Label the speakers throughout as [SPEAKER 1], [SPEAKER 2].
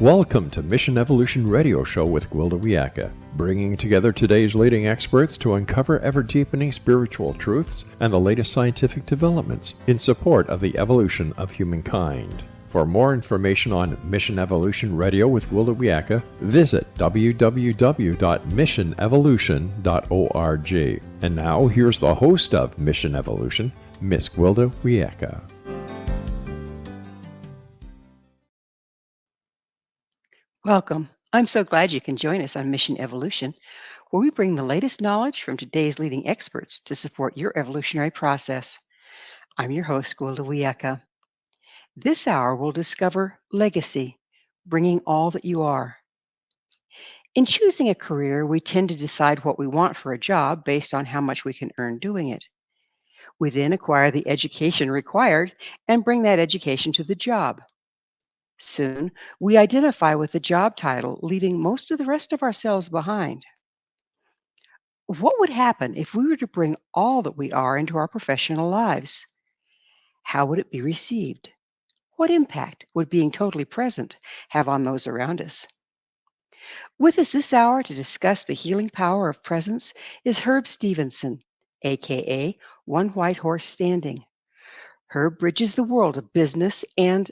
[SPEAKER 1] Welcome to Mission Evolution Radio Show with Gwilda Wiyaka, bringing together today's leading experts to uncover ever-deepening spiritual truths and the latest scientific developments in support of the evolution of humankind. For more information on Mission Evolution Radio with Gwilda Wiyaka, visit www.missionevolution.org. And now, here's the host of Mission Evolution, Miss Gwilda Wiyaka.
[SPEAKER 2] Welcome. I'm so glad you can join us on Mission Evolution, where we bring the latest knowledge from today's leading experts to support your evolutionary process. I'm your host, Gwilda Wiyaka. This hour we'll discover legacy, bringing all that you are. In choosing a career, we tend to decide what we want for a job based on how much we can earn doing it. We then acquire the education required and bring that education to the job. Soon, we identify with the job title, leaving most of the rest of ourselves behind. What would happen if we were to bring all that we are into our professional lives? How would it be received? What impact would being totally present have on those around us? With us this hour to discuss the healing power of presence is Herb Stevenson, aka One White Horse Standing. Herb bridges the world of business and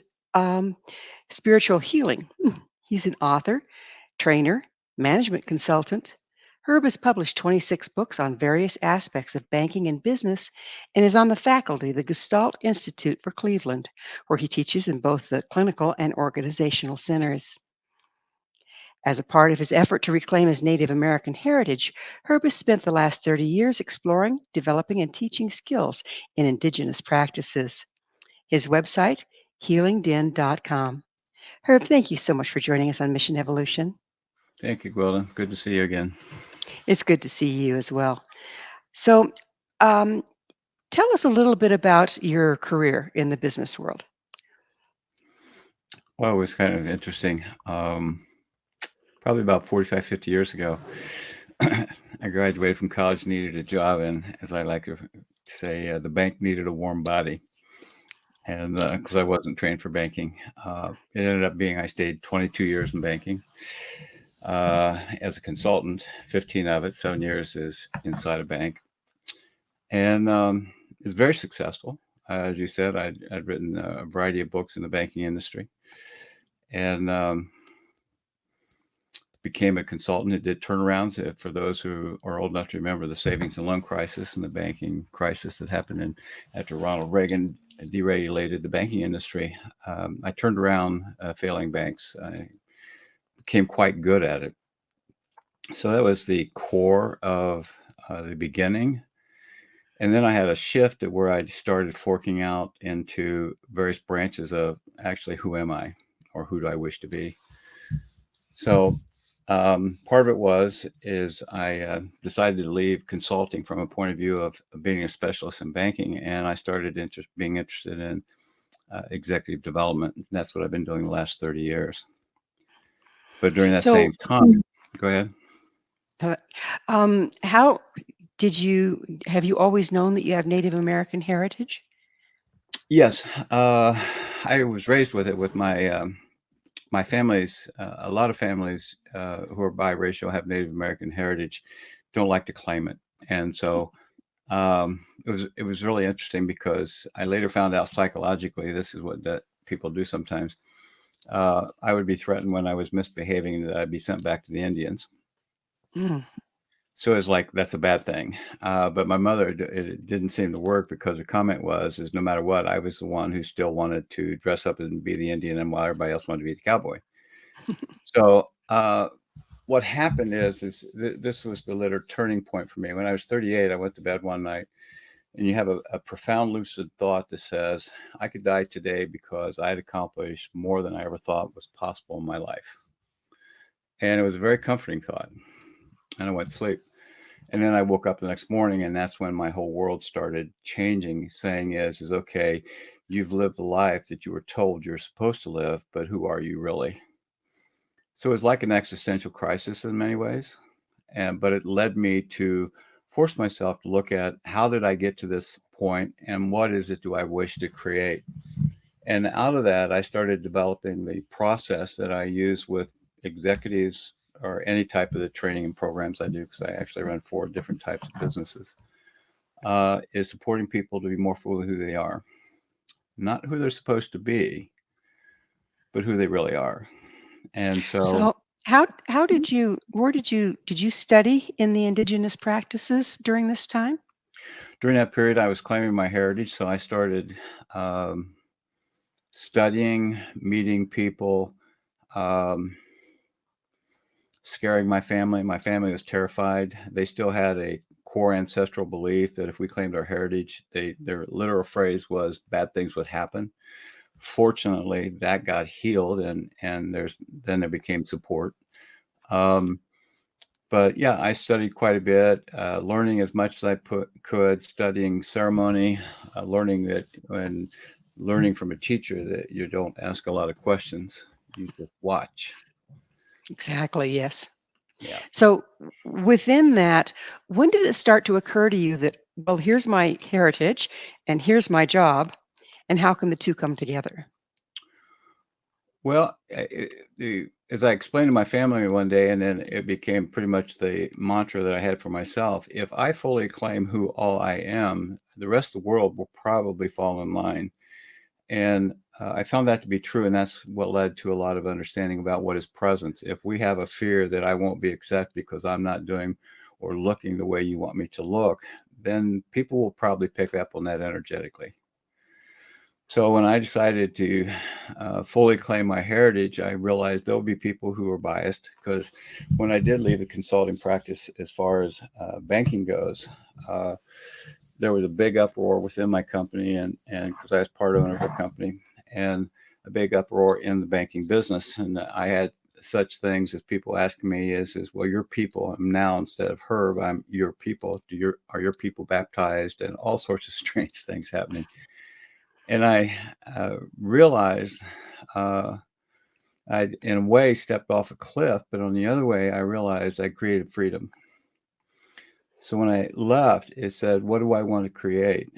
[SPEAKER 2] spiritual healing. He's an author, trainer, management consultant. Herb has published 26 books on various aspects of banking and business and is on the faculty of the Gestalt Institute for Cleveland, where he teaches in both the clinical and organizational centers. As a part of his effort to reclaim his Native American heritage, Herb has spent the last 30 years exploring, developing, and teaching skills in indigenous practices. His website, healingden.com. Herb, thank you so much for joining us on Mission Evolution.
[SPEAKER 3] Thank you, Gwilda. Good to see you again.
[SPEAKER 2] It's good to see you as well. So, tell us a little bit about your career in the business world.
[SPEAKER 3] Well, it was kind of interesting. Probably about 45, 50 years ago, I graduated from college, needed a job, and as I like to say, the bank needed a warm body. And because I wasn't trained for banking, it ended up being I stayed 22 years in banking as a consultant, 15 of it, 7 years is inside a bank. And it's very successful. As you said, I'd written a variety of books in the banking industry and became a consultant who did turnarounds. For those who are old enough to remember the savings and loan crisis and the banking crisis that happened after Ronald Reagan deregulated the banking industry, I turned around failing banks. I became quite good at it. So that was the core of the beginning. And then I had a shift at where I started forking out into various branches of actually who am I or who do I wish to be. So part of it is I decided to leave consulting from a point of view of being a specialist in banking, and I started being interested in executive development. And that's what I've been doing the last 30 years. But during that same time, go ahead.
[SPEAKER 2] How have you always known that you have Native American heritage?
[SPEAKER 3] Yes, I was raised with it with my my family's, a lot of families who are biracial, have Native American heritage, don't like to claim it. And so it was really interesting because I later found out psychologically, this is what people do sometimes. I would be threatened when I was misbehaving that I'd be sent back to the Indians.
[SPEAKER 2] Mm.
[SPEAKER 3] So it's like, that's a bad thing. But my mother, it didn't seem to work because her comment is no matter what, I was the one who still wanted to dress up and be the Indian and while everybody else wanted to be the cowboy. So what happened is this was the later turning point for me. When I was 38, I went to bed one night and you have a profound lucid thought that says, I could die today because I had accomplished more than I ever thought was possible in my life. And it was a very comforting thought. And I went to sleep. And then I woke up the next morning, and that's when my whole world started changing, saying is okay, you've lived the life that you were told you're supposed to live, but who are you really? So it was like an existential crisis in many ways. But it led me to force myself to look at how did I get to this point and what is it do I wish to create? And out of that, I started developing the process that I use with executives or any type of the training and programs I do, because I actually run 4 different types of businesses, is supporting people to be more fully who they are. Not who they're supposed to be, but who they really are. And so
[SPEAKER 2] So how did you study in the indigenous practices during this time?
[SPEAKER 3] during that period, I was claiming my heritage. So I started studying, meeting people, um, scaring my family. My family was terrified. They still had a core ancestral belief that if we claimed our heritage, their literal phrase was bad things would happen. Fortunately, that got healed, and then there became support. Um, but yeah, I studied quite a bit, learning as much as I could, studying ceremony, learning that when learning from a teacher that you don't ask a lot of questions, you just watch.
[SPEAKER 2] Exactly, yes.
[SPEAKER 3] Yeah.
[SPEAKER 2] So within that, when did it start to occur to you that, well, here's my heritage and here's my job, and how can the two come together?
[SPEAKER 3] Well, as I explained to my family one day, and then it became pretty much the mantra that I had for myself, if I fully claim who all I am, the rest of the world will probably fall in line. And I found that to be true. And that's what led to a lot of understanding about what is presence. If we have a fear that I won't be accepted because I'm not doing or looking the way you want me to look, then people will probably pick up on that energetically. So when I decided to fully claim my heritage, I realized there'll be people who are biased, because when I did leave the consulting practice, as far as banking goes, uh, there was a big uproar within my company, and because I was part owner of the company, and a big uproar in the banking business. And I had such things as people asking me is well, your people, I'm now, instead of Herb, I'm your people. Are your people baptized? And all sorts of strange things happening. And I realized I, in a way, stepped off a cliff, but on the other way, I realized I created freedom. So when I left, it said, what do I want to create?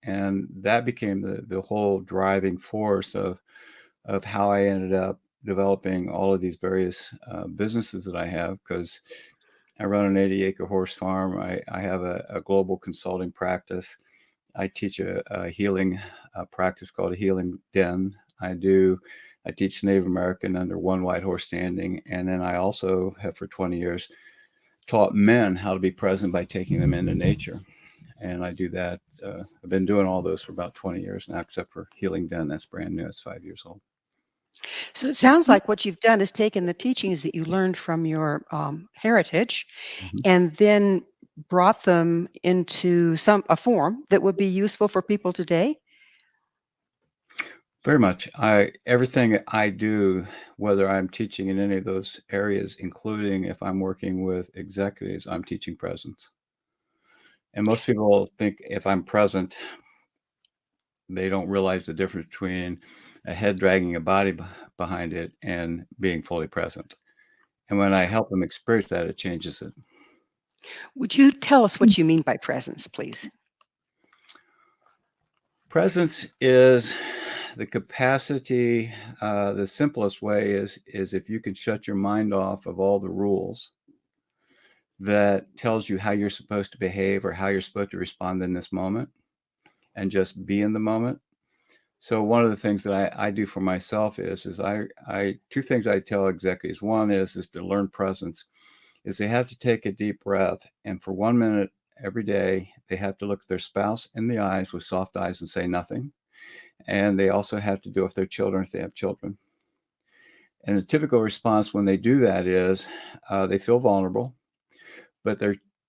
[SPEAKER 3] And that became the whole driving force of how I ended up developing all of these various businesses that I have, because I run an 80-acre horse farm. I have a global consulting practice. I teach a healing practice called a healing den. I teach Native American under one white horse standing. And then I also have for 20 years taught men how to be present by taking them into nature. And I do that. I've been doing all those for about 20 years now, except for healing den. That's brand new. It's 5 years old.
[SPEAKER 2] So it sounds like what you've done is taken the teachings that you learned from your heritage
[SPEAKER 3] Mhm.
[SPEAKER 2] and then brought them into a form that would be useful for people today.
[SPEAKER 3] Very much. Everything I do, whether I'm teaching in any of those areas, including if I'm working with executives, I'm teaching presence. And most people think if I'm present, they don't realize the difference between a head dragging a body behind it and being fully present. And when I help them experience that, it changes it.
[SPEAKER 2] Would you tell us what you mean by presence, please?
[SPEAKER 3] Presence is the capacity. The simplest way is if you can shut your mind off of all the rules that tells you how you're supposed to behave or how you're supposed to respond in this moment, and just be in the moment. So one of the things that I do for myself is I 2 things I tell executives. One is to learn presence, is they have to take a deep breath, and for 1 minute every day, they have to look at their spouse in the eyes with soft eyes and say nothing. And they also have to do it with their children if they have children. And the typical response when they do that is they feel vulnerable, but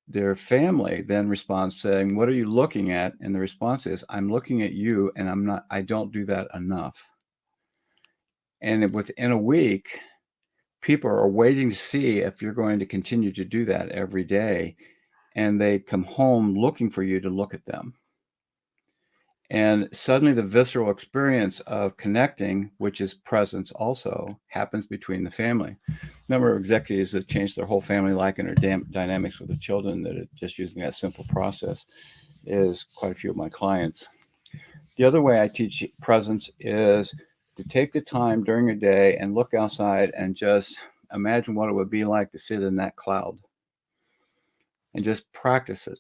[SPEAKER 3] their family then responds saying, "What are you looking at?" And the response is, "I'm looking at you, and I don't do that enough." And within a week, people are waiting to see if you're going to continue to do that every day, and they come home looking for you to look at them. And suddenly the visceral experience of connecting, which is presence also, happens between the family. Number of executives that change their whole family life and their dynamics with the children that are just using that simple process is quite a few of my clients. The other way I teach presence is to take the time during a day and look outside and just imagine what it would be like to sit in that cloud and just practice it.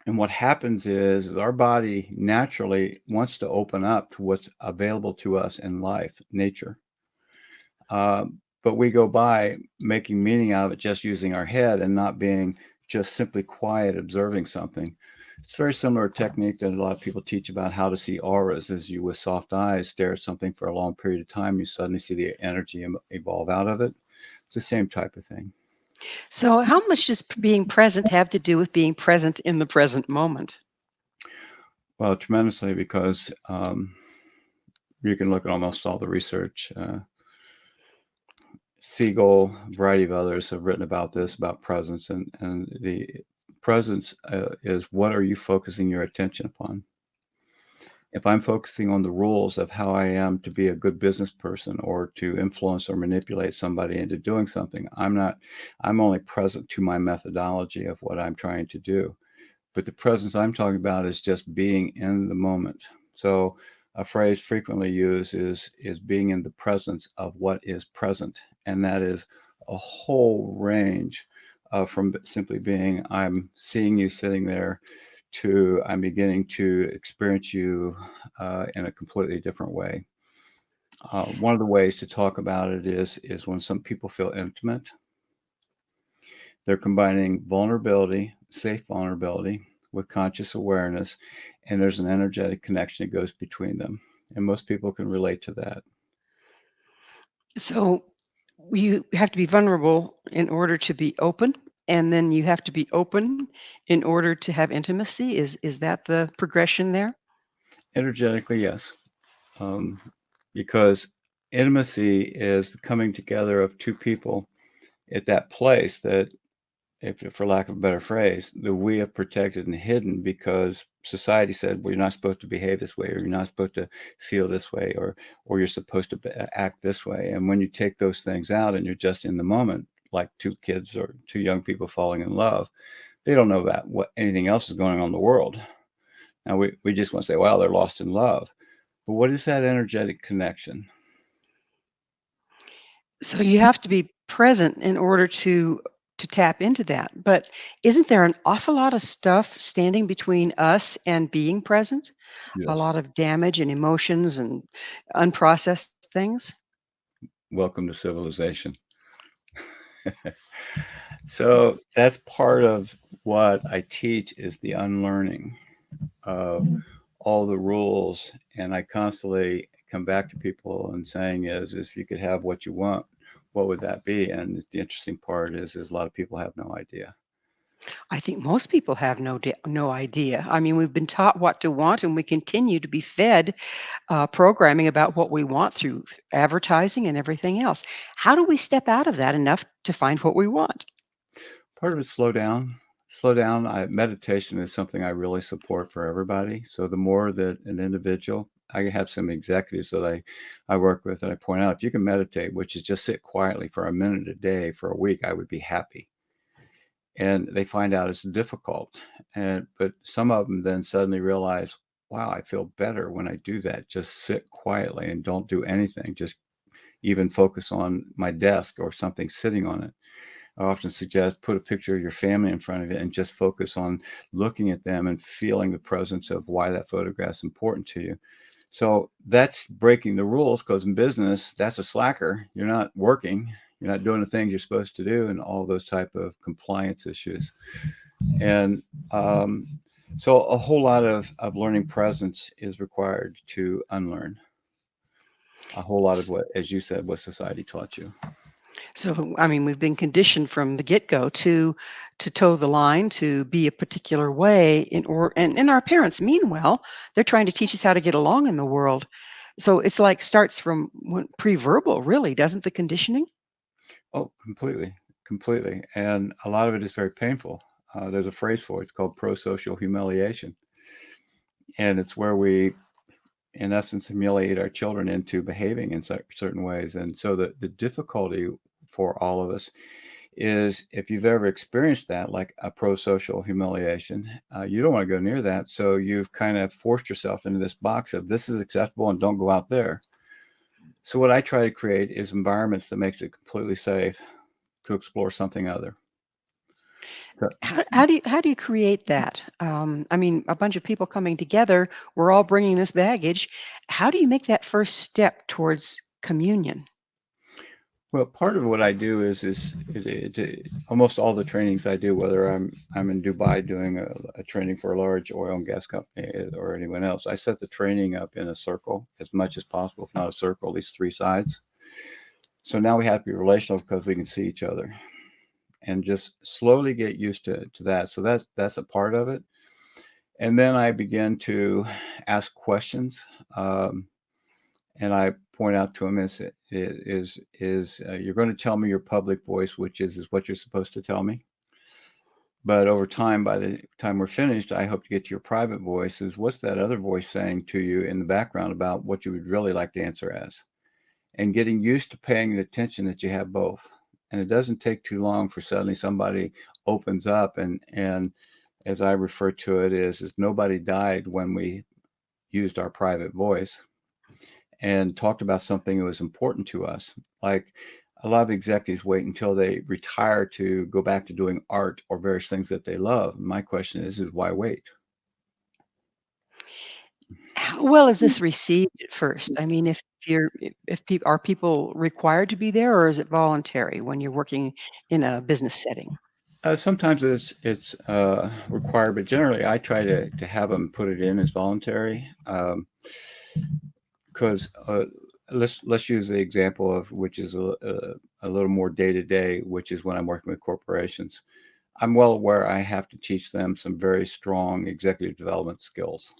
[SPEAKER 3] And what happens is our body naturally wants to open up to what's available to us in life, nature. But we go by making meaning out of it just using our head and not being just simply quiet, observing something. It's a very similar technique that a lot of people teach about how to see auras. As you, with soft eyes, stare at something for a long period of time, you suddenly see the energy evolve out of it. It's the same type of thing.
[SPEAKER 2] So, how much does being present have to do with being present in the present moment?
[SPEAKER 3] Well, tremendously, because you can look at almost all the research. Siegel, a variety of others have written about this, about presence, and the presence is what are you focusing your attention upon? If I'm focusing on the rules of how I am to be a good business person or to influence or manipulate somebody into doing something, I'm only present to my methodology of what I'm trying to do. But the presence I'm talking about is just being in the moment. So a phrase frequently used is being in the presence of what is present. And that is a whole range from simply being, I'm seeing you sitting there, to I'm beginning to experience you in a completely different way. One of the ways to talk about it is when some people feel intimate, they're combining vulnerability, safe vulnerability, with conscious awareness, and there's an energetic connection that goes between them. And most people can relate to that.
[SPEAKER 2] So, you have to be vulnerable in order to be open, and then you have to be open in order to have intimacy. Is that the progression there?
[SPEAKER 3] Energetically, yes. Um, because intimacy is the coming together of two people at that place that, if for lack of a better phrase, that we have protected and hidden because society said, well, you're not supposed to behave this way, or you're not supposed to feel this way, or you're supposed to act this way. And when you take those things out and you're just in the moment, like two kids or two young people falling in love, they don't know about what anything else is going on in the world. Now we just want to say, well, they're lost in love. But what is that energetic connection?
[SPEAKER 2] So you have to be present in order to tap into that. But isn't there an awful lot of stuff standing between us and being present? A
[SPEAKER 3] Yes.
[SPEAKER 2] lot of damage and emotions and unprocessed things?
[SPEAKER 3] Welcome to civilization. So that's part of what I teach is the unlearning of all the rules. And I constantly come back to people and saying is if you could have what you want, what would that be? And the interesting part is a lot of people have no idea.
[SPEAKER 2] I think most people have no idea. I mean, we've been taught what to want, and we continue to be fed programming about what we want through advertising and everything else. How do we step out of that enough to find what we want?
[SPEAKER 3] Part of it, slow down. Slow down. Meditation is something I really support for everybody. So the more that an individual, I have some executives that I work with, and I point out if you can meditate, which is just sit quietly for a minute a day for a week, I would be happy. And they find out it's difficult. But some of them then suddenly realize, wow, I feel better when I do that. Just sit quietly and don't do anything. Just even focus on my desk or something sitting on it. I often suggest put a picture of your family in front of it and just focus on looking at them and feeling the presence of why that photograph is important to you. So that's breaking the rules because in business, that's a slacker. You're not working. You're not doing the things you're supposed to do and all those type of compliance issues. And so a whole lot of learning presence is required to unlearn a whole lot of what, as you said, what society taught you.
[SPEAKER 2] So, I mean, we've been conditioned from the get-go to toe the line, to be a particular way and our parents mean well. They're trying to teach us how to get along in the world. So it's like starts from pre-verbal, really, doesn't the conditioning?
[SPEAKER 3] Oh, completely, completely. And a lot of it is very painful. There's a phrase for it. It's called pro-social humiliation. And it's where we, in essence, humiliate our children into behaving in certain ways. And so the difficulty for all of us is if you've ever experienced that, like a pro-social humiliation, you don't want to go near that. So you've kind of forced yourself into this box of this is acceptable and don't go out there. So what I try to create is environments that makes it completely safe to explore something other.
[SPEAKER 2] How do you create that? I mean, a bunch of people coming together, we're all bringing this baggage. How do you make that first step towards communion?
[SPEAKER 3] Well, part of what I do is almost all the trainings I do, whether I'm in Dubai doing a training for a large oil and gas company or anyone else, I set the training up in a circle as much as possible, if not a circle, at least three sides. So now we have to be relational because we can see each other, and just slowly get used to that. So that's a part of it, and then I begin to ask questions. And I point out to him you're going to tell me your public voice, which is what you're supposed to tell me. But over time, by the time we're finished, I hope to get to your private voice. Is what's that other voice saying to you in the background about what you would really like to answer as, and getting used to paying the attention that you have both. And it doesn't take too long for suddenly somebody opens up, and as I refer to it is nobody died when we used our private voice and talked about something that was important to us. Like a lot of executives wait until they retire to go back to doing art or various things that they love. My question is why wait?
[SPEAKER 2] How well is this received at first? I mean, if people are people required to be there, or is it voluntary when you're working in a business setting?
[SPEAKER 3] Sometimes it's required, but generally I try to have them put it in as voluntary. Because let's use the example of which is a little more day to day, which is when I'm working with corporations. I'm well aware I have to teach them some very strong executive development skills,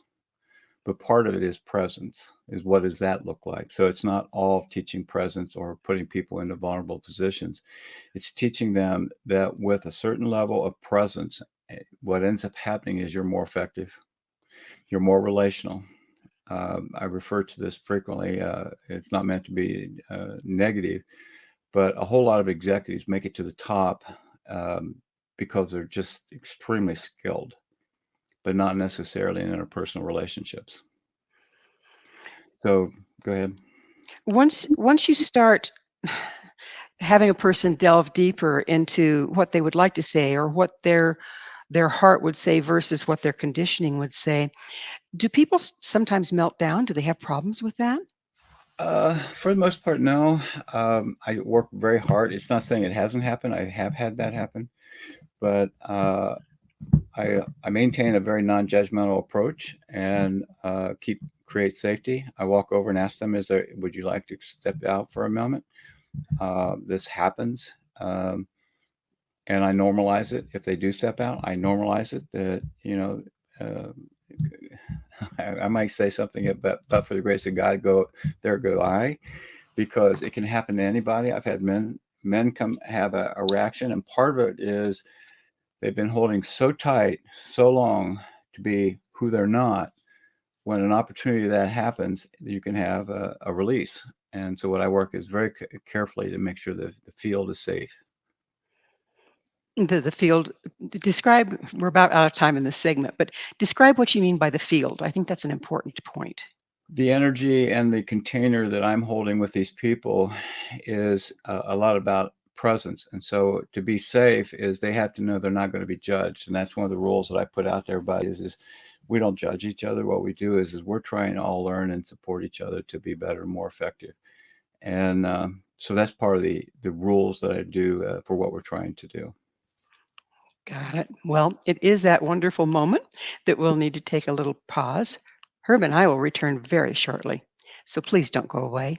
[SPEAKER 3] but part of it is presence. Is what does that look like? So it's not all teaching presence or putting people into vulnerable positions. It's teaching them that with a certain level of presence, what ends up happening is you're more effective, you're more relational. I refer to this frequently. It's not meant to be negative, but a whole lot of executives make it to the top because they're just extremely skilled, but not necessarily in interpersonal relationships. So go ahead.
[SPEAKER 2] Once you start having a person delve deeper into what they would like to say or what their heart would say versus what their conditioning would say, do people sometimes melt down? Do they have problems with that?
[SPEAKER 3] For the most part, no. I work very hard. It's not saying it hasn't happened. I have had that happen, but I maintain a very non-judgmental approach and create safety. I walk over and ask them, would you like to step out for a moment? This happens. And I normalize it. If they do step out, I normalize it that, I might say something, but for the grace of God, there go I, because it can happen to anybody. I've had men come have a reaction, and part of it is they've been holding so tight so long to be who they're not. When an opportunity that happens, you can have a release. And so what I work is very carefully to make sure that the field is safe.
[SPEAKER 2] The field, describe, we're about out of time in this segment, but describe what you mean by the field. I think that's an important point.
[SPEAKER 3] The energy and the container that I'm holding with these people is a lot about presence. And so to be safe is they have to know they're not going to be judged. And that's one of the rules that I put out there, everybody is we don't judge each other. What we do is we're trying to all learn and support each other to be better and more effective. And so that's part of the rules that I do for what we're trying to do.
[SPEAKER 2] Got it. Well, it is that wonderful moment that we'll need to take a little pause. Herb and I will return very shortly, so please don't go away.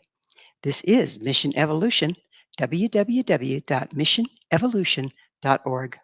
[SPEAKER 2] This is Mission Evolution, www.missionevolution.org.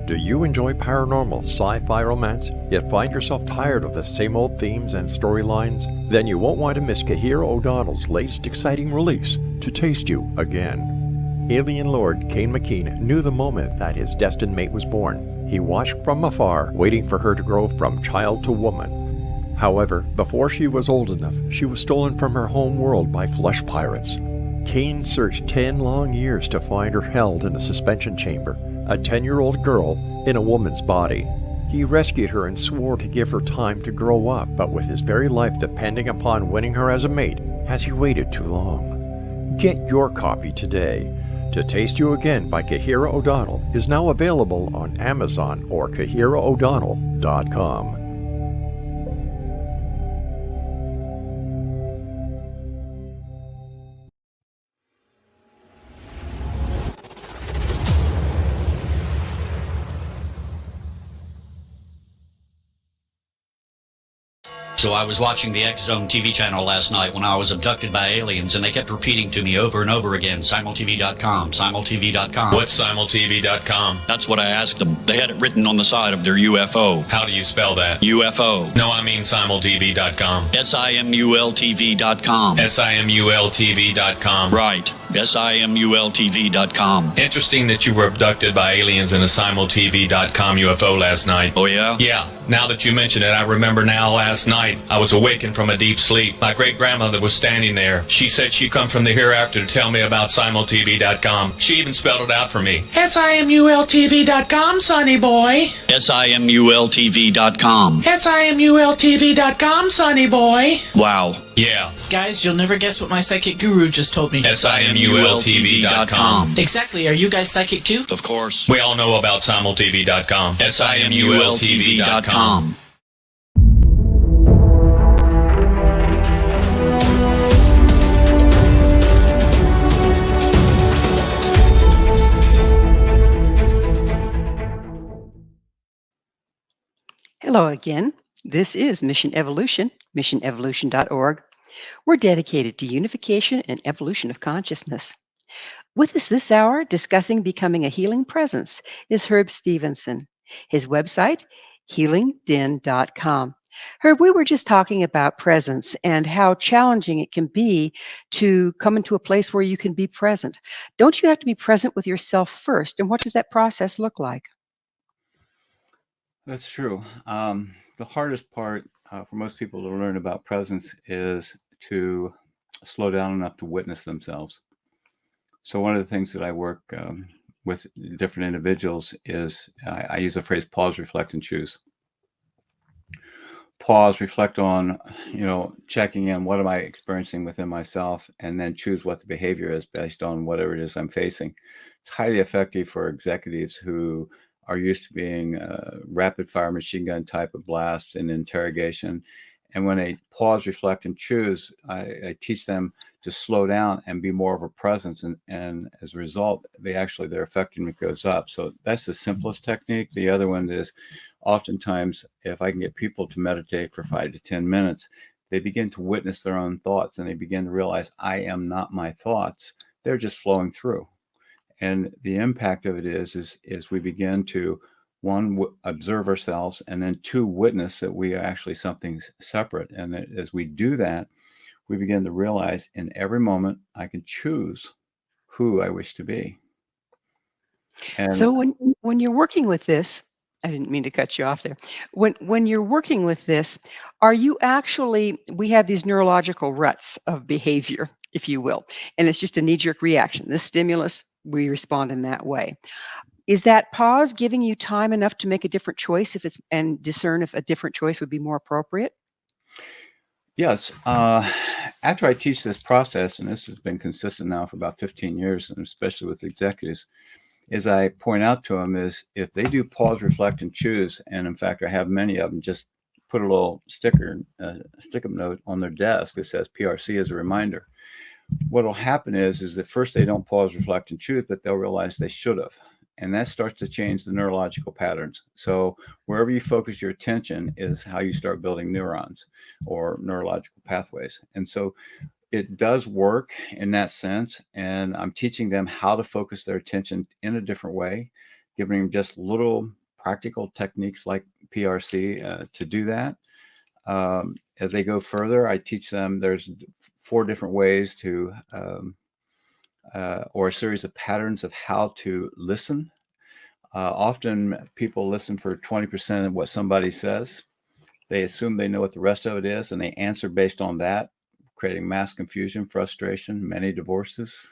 [SPEAKER 1] Do you you enjoy paranormal, sci-fi romance, yet find yourself tired of the same old themes and storylines? Then you won't want to miss Kahira O'Donnell's latest exciting release, To Taste You Again. Alien Lord Kane McKean knew the moment that his destined mate was born. He watched from afar, waiting for her to grow from child to woman. However, before she was old enough, she was stolen from her home world by flesh pirates. Kane searched 10 long years to find her held in a suspension chamber, a 10-year-old girl in a woman's body. He rescued her and swore to give her time to grow up, but with his very life depending upon winning her as a mate, has he waited too long? Get your copy today. To Taste You Again by Kahira O'Donnell is now available on Amazon or KahiraO'Donnell.com.
[SPEAKER 4] So I was watching the X Zone TV channel last night when I was abducted by aliens, and they kept repeating to me over and over again, simultv.com, simultv.com.
[SPEAKER 5] What's simultv.com?
[SPEAKER 4] That's what I asked them. They had it written on the side of their UFO.
[SPEAKER 5] How do you spell that?
[SPEAKER 4] UFO.
[SPEAKER 5] No, I mean simultv.com.
[SPEAKER 4] simultv.com.
[SPEAKER 5] simultv.com.
[SPEAKER 4] Right. simultv.com.
[SPEAKER 5] Interesting that you were abducted by aliens in a simultv.com UFO last night.
[SPEAKER 4] Oh, yeah?
[SPEAKER 5] Yeah. Now that you mention it, I remember now last night I was awakened from a deep sleep. My great-grandmother was standing there. She said she'd come from the hereafter to tell me about simultv.com. She even spelled it out for me. simultv.com, sonny boy.
[SPEAKER 4] simultv.com.
[SPEAKER 5] simultv.com, sonny boy.
[SPEAKER 4] Wow.
[SPEAKER 5] Yeah.
[SPEAKER 6] Guys, you'll never guess what my psychic guru just told me.
[SPEAKER 5] simultv.com.
[SPEAKER 6] Exactly. Are you guys psychic too?
[SPEAKER 4] Of course.
[SPEAKER 5] We all know about simultv.com. simultv.com.
[SPEAKER 2] Hello again. This is Mission Evolution, missionevolution.org. We're dedicated to unification and evolution of consciousness. With us this hour, discussing becoming a healing presence, is Herb Stevenson. His website, healingden.com. Herb, we were just talking about presence and how challenging it can be to come into a place where you can be present. Don't you have to be present with yourself first? And what does that process look like?
[SPEAKER 3] That's true. The hardest part for most people to learn about presence is to slow down enough to witness themselves. So one of the things that I work with different individuals is I use the phrase pause, reflect, and choose. Pause, reflect on, checking in, what am I experiencing within myself, and then choose what the behavior is based on whatever it is I'm facing. It's highly effective for executives who are used to being rapid fire machine gun type of blasts and interrogation. And when they pause, reflect, and choose, I teach them to slow down and be more of a presence. And as a result, their effectiveness goes up. So that's the simplest technique. The other one is oftentimes, if I can get people to meditate for 5 to 10 minutes, they begin to witness their own thoughts and they begin to realize I am not my thoughts. They're just flowing through. And the impact of it is we begin to, one, observe ourselves, and then two, witness that we are actually something separate. And that as we do that, we begin to realize in every moment I can choose who I wish to be. And
[SPEAKER 2] So when you're working with this, I didn't mean to cut you off there. When you're working with this, are you actually, we have these neurological ruts of behavior, if you will, and it's just a knee-jerk reaction. This stimulus, we respond in that way. Is that pause giving you time enough to make a different choice and discern if a different choice would be more appropriate?
[SPEAKER 3] yes, after I teach this process, and this has been consistent now for about 15 years, and especially with executives, is I point out to them is if they do pause, reflect, and choose, and in fact, I have many of them just put a little stick-up note on their desk that says PRC as a reminder. What will happen is that first they don't pause, reflect, and choose, but they'll realize they should have. And that starts to change the neurological patterns. So wherever you focus your attention is how you start building neurons or neurological pathways. And so it does work in that sense. And I'm teaching them how to focus their attention in a different way, giving them just little practical techniques like PRC to do that. As they go further, I teach them there's 4 different ways to, or a series of patterns of how to listen. Often people listen for 20% of what somebody says. They assume they know what the rest of it is, and they answer based on that, creating mass confusion, frustration, many divorces.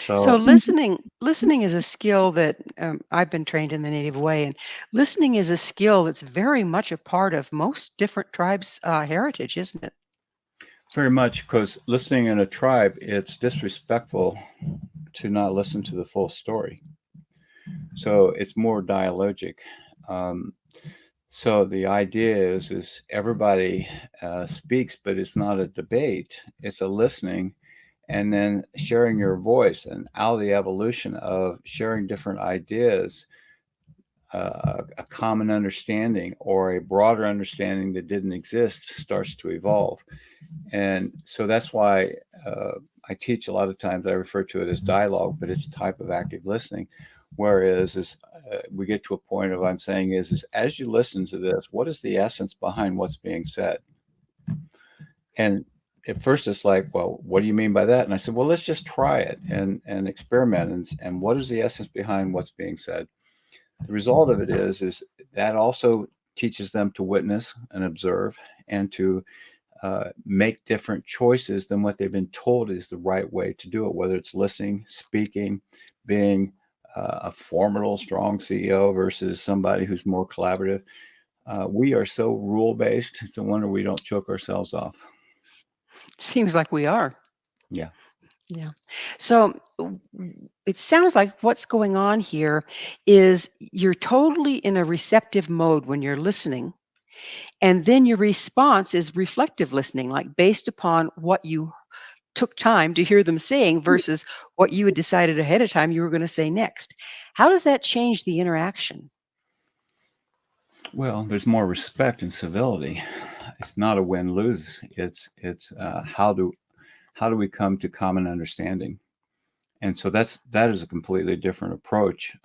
[SPEAKER 2] So
[SPEAKER 3] So,
[SPEAKER 2] listening is a skill that I've been trained in the Native way, and listening is a skill that's very much a part of most different tribes' heritage, isn't it?
[SPEAKER 3] very much, because listening in a tribe, it's disrespectful to not listen to the full story. So it's more dialogic. Um, so the idea is everybody speaks, but it's not a debate. It's a listening and then sharing your voice. And out of the evolution of sharing different ideas, a common understanding or a broader understanding that didn't exist starts to evolve. And so that's why I teach a lot of times, I refer to it as dialogue, but it's a type of active listening. Whereas we get to a point of I'm saying is as you listen to this, what is the essence behind what's being said? And at first it's like, well, what do you mean by that? And I said, well, let's just try it and experiment. And what is the essence behind what's being said? The result of it is that also teaches them to witness and observe and to make different choices than what they've been told is the right way to do it, whether it's listening, speaking, being a formidable, strong CEO versus somebody who's more collaborative. We are so rule-based. It's a wonder we don't choke ourselves off.
[SPEAKER 2] Seems like we are.
[SPEAKER 3] Yeah.
[SPEAKER 2] Yeah. So it sounds like what's going on here is you're totally in a receptive mode when you're listening. And then your response is reflective listening, like based upon what you took time to hear them saying versus what you had decided ahead of time you were going to say next. How does that change the interaction?
[SPEAKER 3] Well, there's more respect and civility. It's not a win-lose. It's how do we come to common understanding? And so that is a completely different approach.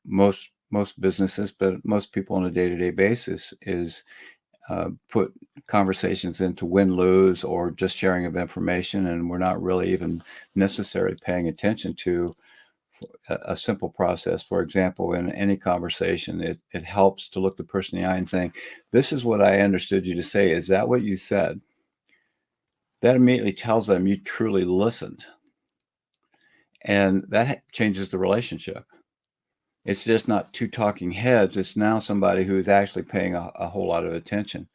[SPEAKER 3] Most businesses, but most people on a day-to-day basis is put conversations into win-lose or just sharing of information, and we're not really even necessarily paying attention to a simple process. For example, in any conversation, it helps to look the person in the eye and saying, this is what I understood you to say. Is that what you said? That immediately tells them you truly listened. And that changes the relationship. It's just not 2 talking heads. It's now somebody who is actually paying a whole lot of attention.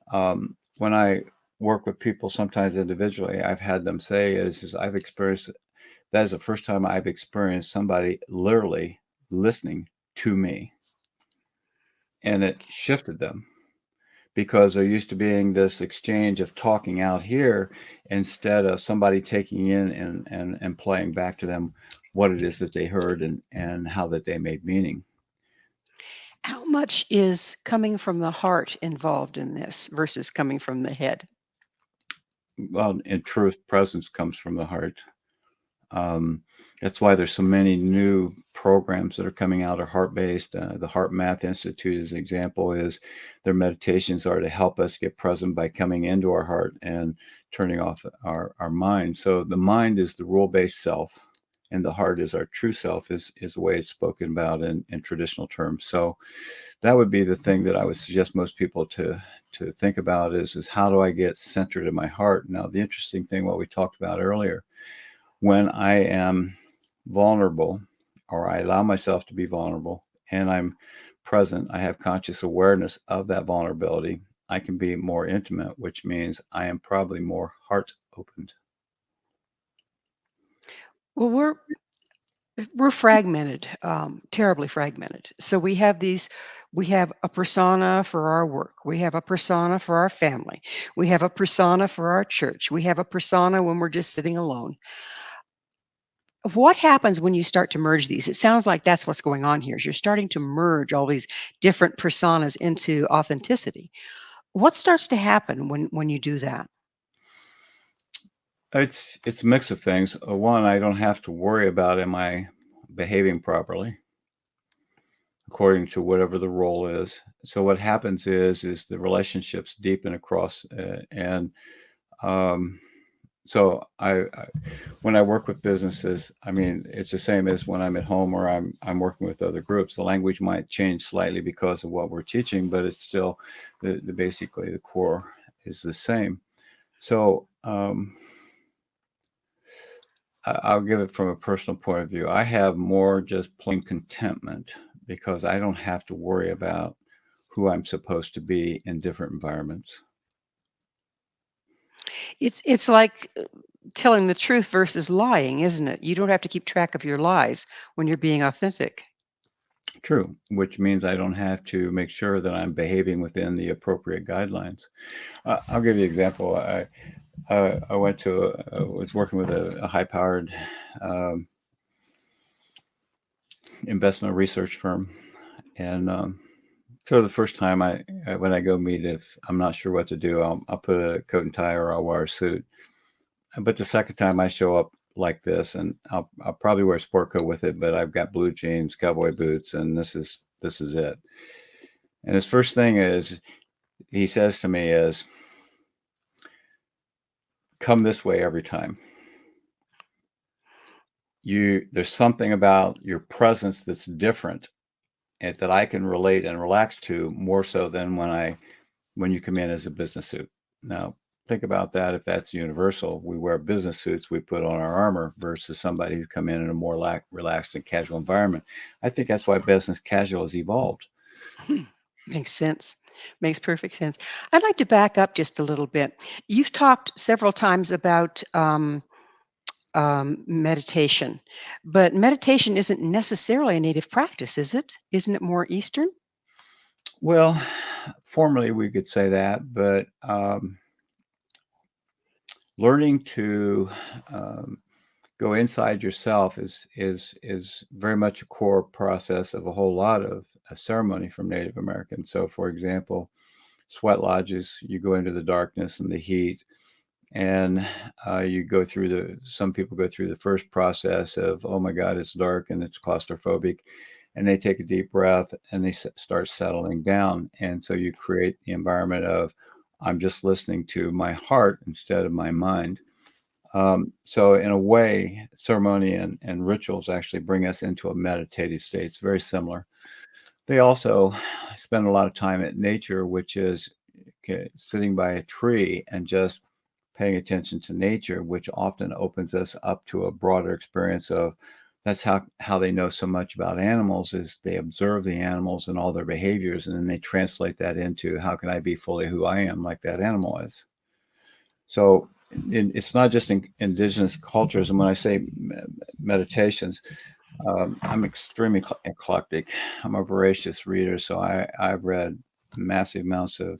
[SPEAKER 3] When I work with people, sometimes individually, I've had them say is I've experienced, that is the first time I've experienced somebody literally listening to me. And it shifted them because there used to being this exchange of talking out here instead of somebody taking in and playing back to them what it is that they heard and how that they made meaning.
[SPEAKER 2] How much is coming from the heart involved in this versus coming from the head?
[SPEAKER 3] Well, in truth, presence comes from the heart. That's why there's so many new programs that are coming out are heart-based. The Heart Math Institute, as an example, is their meditations are to help us get present by coming into our heart and turning off our mind. So the mind is the rule-based self, and the heart is our true self, is the way it's spoken about in traditional terms. So that would be the thing that I would suggest most people to think about is how do I get centered in my heart? Now, the interesting thing, what we talked about earlier, when I am vulnerable or I allow myself to be vulnerable and I'm present, I have conscious awareness of that vulnerability, I can be more intimate, which means I am probably more heart opened.
[SPEAKER 2] Well, we're fragmented, terribly fragmented. So we have a persona for our work. We have a persona for our family. We have a persona for our church. We have a persona when we're just sitting alone. What happens when you start to merge these? It sounds like that's what's going on here. Is you're starting to merge all these different personas into authenticity. What starts to happen when you do that?
[SPEAKER 3] It's a mix of things. One, I don't have to worry about am I behaving properly according to whatever the role is. So what happens is the relationships deepen across, and so when I work with businesses, I mean, it's the same as when I'm at home or I'm working with other groups. The language might change slightly because of what we're teaching, but it's still basically the core is the same. So I'll give it from a personal point of view. I have more just plain contentment because I don't have to worry about who I'm supposed to be in different environments.
[SPEAKER 2] It's like telling the truth versus lying, isn't it? You don't have to keep track of your lies when you're being authentic.
[SPEAKER 3] True, which means I don't have to make sure that I'm behaving within the appropriate guidelines. I'll give you an example. I was working with a high-powered investment research firm, and so the first time when I go meet, if I'm not sure what to do, I'll put a coat and tie or I'll wear a suit. But the second time I show up like this, and I'll probably wear a sport coat with it, but I've got blue jeans, cowboy boots, and this is it. And his first thing he says to me is, "Come this way every time. There's something about your presence that's different, and that I can relate and relax to more so than when you come in as a business suit." Now, think about that. If that's universal, we wear business suits, we put on our armor versus somebody who's come in a more relaxed and casual environment. I think that's why business casual has evolved.
[SPEAKER 2] Makes sense. Makes perfect sense. I'd like to back up just a little bit. You've talked several times about meditation, but meditation isn't necessarily a native practice, is it? Isn't it more Eastern?
[SPEAKER 3] Well, formally we could say that, but learning to go inside yourself is very much a core process of a whole lot of ceremony from Native Americans. So, for example, sweat lodges, you go into the darkness and the heat, and some people go through the first process of, oh my God, it's dark and it's claustrophobic, and they take a deep breath and they start settling down. And so you create the environment of, I'm just listening to my heart instead of my mind. So in a way, ceremony and rituals actually bring us into a meditative state. It's very similar. They also spend a lot of time at nature, which is sitting by a tree and just paying attention to nature, which often opens us up to a broader experience of, that's how they know so much about animals, is they observe the animals and all their behaviors, and then they translate that into, how can I be fully who I am like that animal is? So it's not just in indigenous cultures. And when I say meditations, I'm extremely eclectic. I'm a voracious reader, so I've read massive amounts of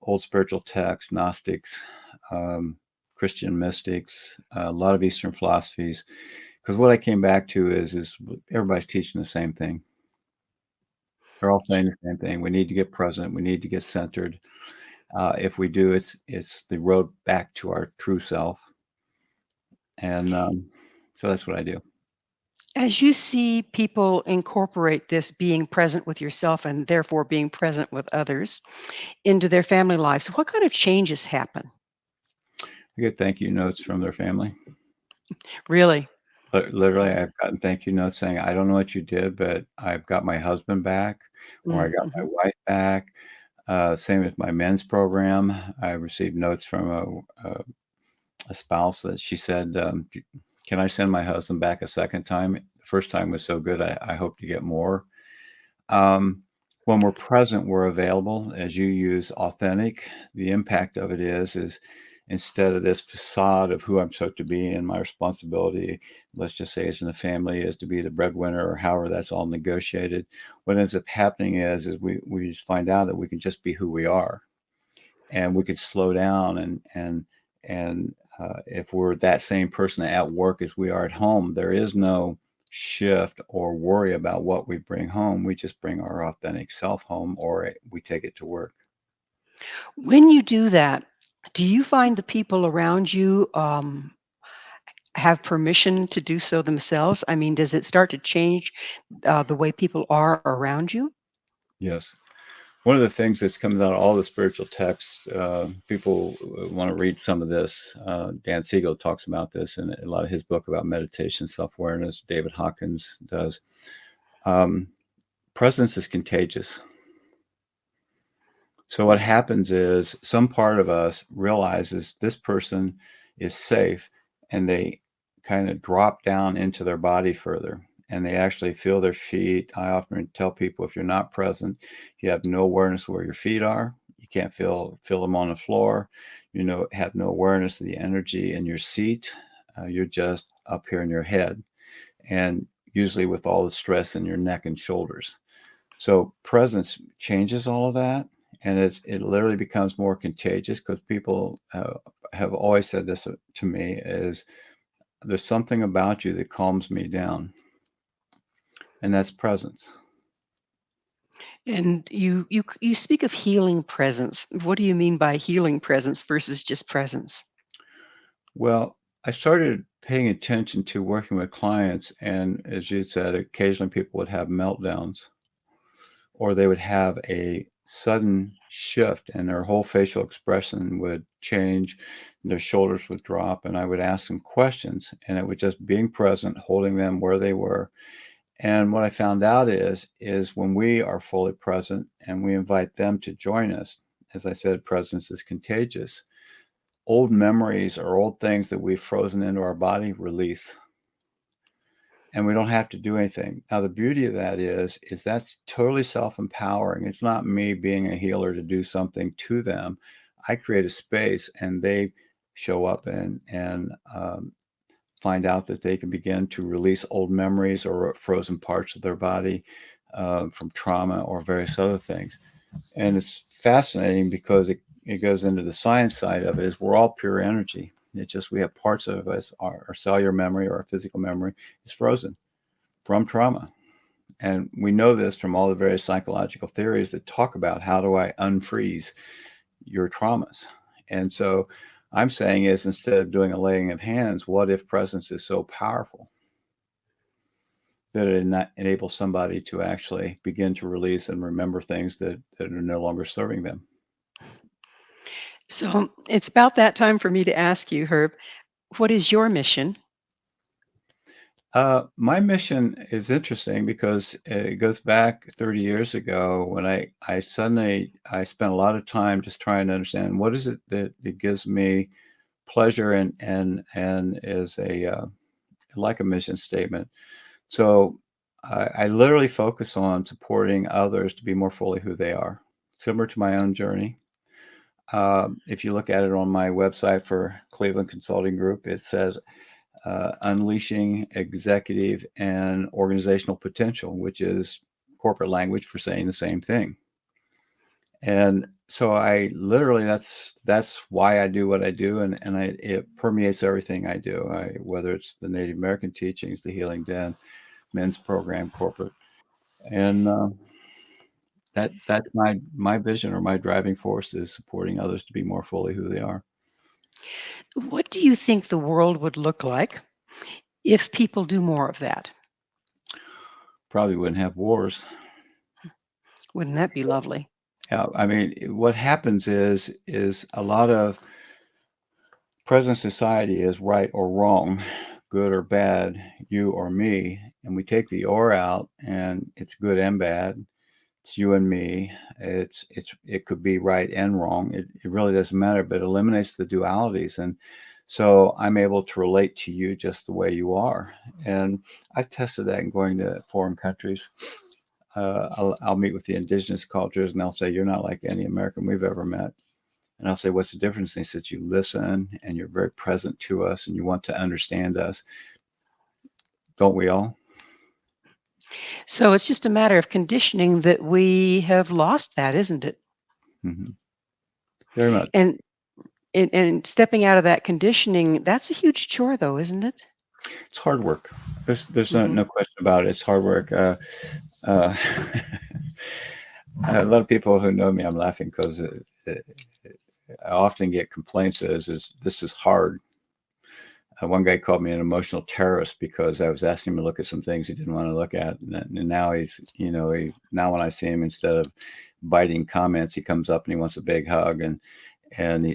[SPEAKER 3] old spiritual texts, Gnostics, Christian mystics, a lot of Eastern philosophies, because what I came back to is everybody's teaching the same thing. They're all saying the same thing. We need to get present. We need to get centered. If we do, it's the road back to our true self. And so that's what I do.
[SPEAKER 2] As you see people incorporate this being present with yourself and therefore being present with others into their family lives, what kind of changes happen?
[SPEAKER 3] I get thank you notes from their family.
[SPEAKER 2] Really?
[SPEAKER 3] Literally, I've gotten thank you notes saying, I don't know what you did, but I've got my husband back, or I got my
[SPEAKER 2] Mhm.
[SPEAKER 3] wife back. Same with my men's program. I received notes from a spouse that she said, can I send my husband back a second time? The first time was so good, I hope to get more. When we're present, we're available. As you use authentic, the impact of it is instead of this facade of who I'm supposed to be and my responsibility, let's just say as in the family, is to be the breadwinner or however that's all negotiated. What ends up happening is we just find out that we can just be who we are, and we could slow down and if we're that same person at work as we are at home, there is no shift or worry about what we bring home. We just bring our authentic self home, or we take it to work.
[SPEAKER 2] When you do that, do you find the people around you have permission to do so themselves? I mean, does it start to change the way people are around you?
[SPEAKER 3] Yes. One of the things that's coming out of all the spiritual texts, people want to read some of this. Dan Siegel talks about this in a lot of his book about meditation, self-awareness. David Hawkins does. Presence is contagious. So what happens is some part of us realizes this person is safe, and they kind of drop down into their body further, and they actually feel their feet. I often tell people, if you're not present, you have no awareness of where your feet are. You can't feel them on the floor. You have no awareness of the energy in your seat. You're just up here in your head, and usually with all the stress in your neck and shoulders. So presence changes all of that, and it literally becomes more contagious, because people have always said this to me, is there's something about you that calms me down, and that's presence.
[SPEAKER 2] And you speak of healing presence. What do you mean by healing presence versus just presence?
[SPEAKER 3] Well, I started paying attention to working with clients, and as you said, occasionally people would have meltdowns, or they would have a sudden shift and their whole facial expression would change, their shoulders would drop, and I would ask them questions, and it was just being present, holding them where they were. And what I found out is when we are fully present and we invite them to join us, as I said, presence is contagious. Old memories or old things that we've frozen into our body release, and we don't have to do anything. Now, the beauty of that is that's totally self-empowering. It's not me being a healer to do something to them. I create a space, and they show up and find out that they can begin to release old memories or frozen parts of their body from trauma or various other things. And it's fascinating because it goes into the science side of it. Is we're all pure energy. It's just we have parts of us, our cellular memory or our physical memory is frozen from trauma. And we know this from all the various psychological theories that talk about how do I unfreeze your traumas. And so I'm saying is, instead of doing a laying of hands, what if presence is so powerful that it enables somebody to actually begin to release and remember things that are no longer serving them?
[SPEAKER 2] So it's about that time for me to ask you, Herb, what is your mission?
[SPEAKER 3] My mission is interesting because it goes back 30 years ago when I suddenly spent a lot of time just trying to understand what is it that gives me pleasure and is like a mission statement. So I literally focus on supporting others to be more fully who they are, similar to my own journey. If you look at it on my website for Cleveland Consulting Group, it says unleashing executive and organizational potential, which is corporate language for saying the same thing. And so I literally, that's why I do what I do, and it permeates everything I do. Whether it's the Native American teachings, the Healing Den, men's program, corporate, and that's my vision, or my driving force, is supporting others to be more fully who they are.
[SPEAKER 2] What do you think the world would look like if people do more of that?
[SPEAKER 3] Probably wouldn't have wars.
[SPEAKER 2] Wouldn't that be lovely?
[SPEAKER 3] Yeah, I mean, what happens is a lot of present society is right or wrong, good or bad, you or me, and we take the or out, and it's good and bad. It's you and me. It could be right and wrong. It really doesn't matter, but it eliminates the dualities, and so I'm able to relate to you just the way you are. And I tested that in going to foreign countries. I'll meet with the indigenous cultures, and they'll say, "You're not like any American we've ever met." And I'll say, "What's the difference?" And they said, "You listen, and you're very present to us, and you want to understand us." Don't we all?
[SPEAKER 2] So it's just a matter of conditioning that we have lost that, isn't it?
[SPEAKER 3] Mm-hmm. Very much.
[SPEAKER 2] And stepping out of that conditioning, that's a huge chore though, isn't it?
[SPEAKER 3] It's hard work. There's
[SPEAKER 2] Mhm.
[SPEAKER 3] no question about it. It's hard work. A lot of people who know me, I'm laughing because I often get complaints as is this is hard. One guy called me an emotional terrorist because I was asking him to look at some things he didn't want to look at. And now he's, now when I see him, instead of biting comments, he comes up and he wants a big hug, and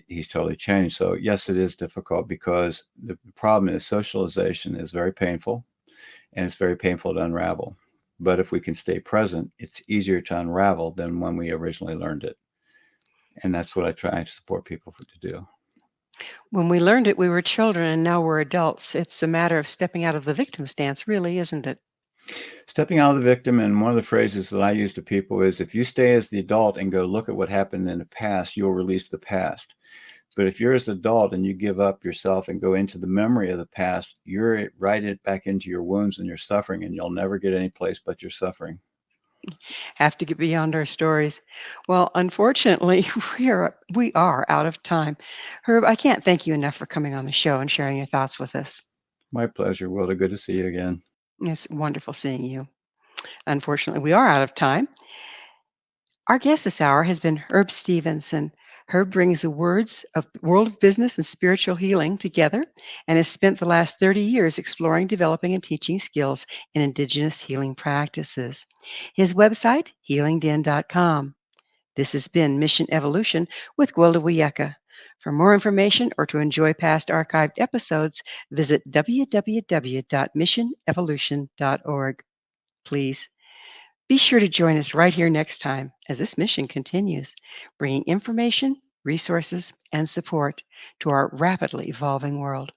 [SPEAKER 3] he's totally changed. So yes, it is difficult because the problem is socialization is very painful, and it's very painful to unravel. But if we can stay present, it's easier to unravel than when we originally learned it. And that's what I try to support people to do.
[SPEAKER 2] When we learned it, we were children, and now we're adults. It's a matter of stepping out of the victim stance, really, isn't it?
[SPEAKER 3] Stepping out of the victim, and one of the phrases that I use to people is, if you stay as the adult and go look at what happened in the past, you'll release the past. But if you're as an adult and you give up yourself and go into the memory of the past, you're right back into your wounds and your suffering, and you'll never get any place but your suffering.
[SPEAKER 2] Have to get beyond our stories. Well, unfortunately, we are out of time. Herb, I can't thank you enough for coming on the show and sharing your thoughts with us.
[SPEAKER 3] My pleasure, Gwilda. Good to see you again.
[SPEAKER 2] It's wonderful seeing you. Unfortunately, we are out of time. Our guest this hour has been Herb Stevenson. Herb brings the world of business and spiritual healing together and has spent the last 30 years exploring, developing, and teaching skills in indigenous healing practices. His website, healingden.com. This has been Mission Evolution with Gwilda Wiyaka. For more information or to enjoy past archived episodes, visit www.missionevolution.org. Please be sure to join us right here next time as this mission continues, bringing information, resources, and support to our rapidly evolving world.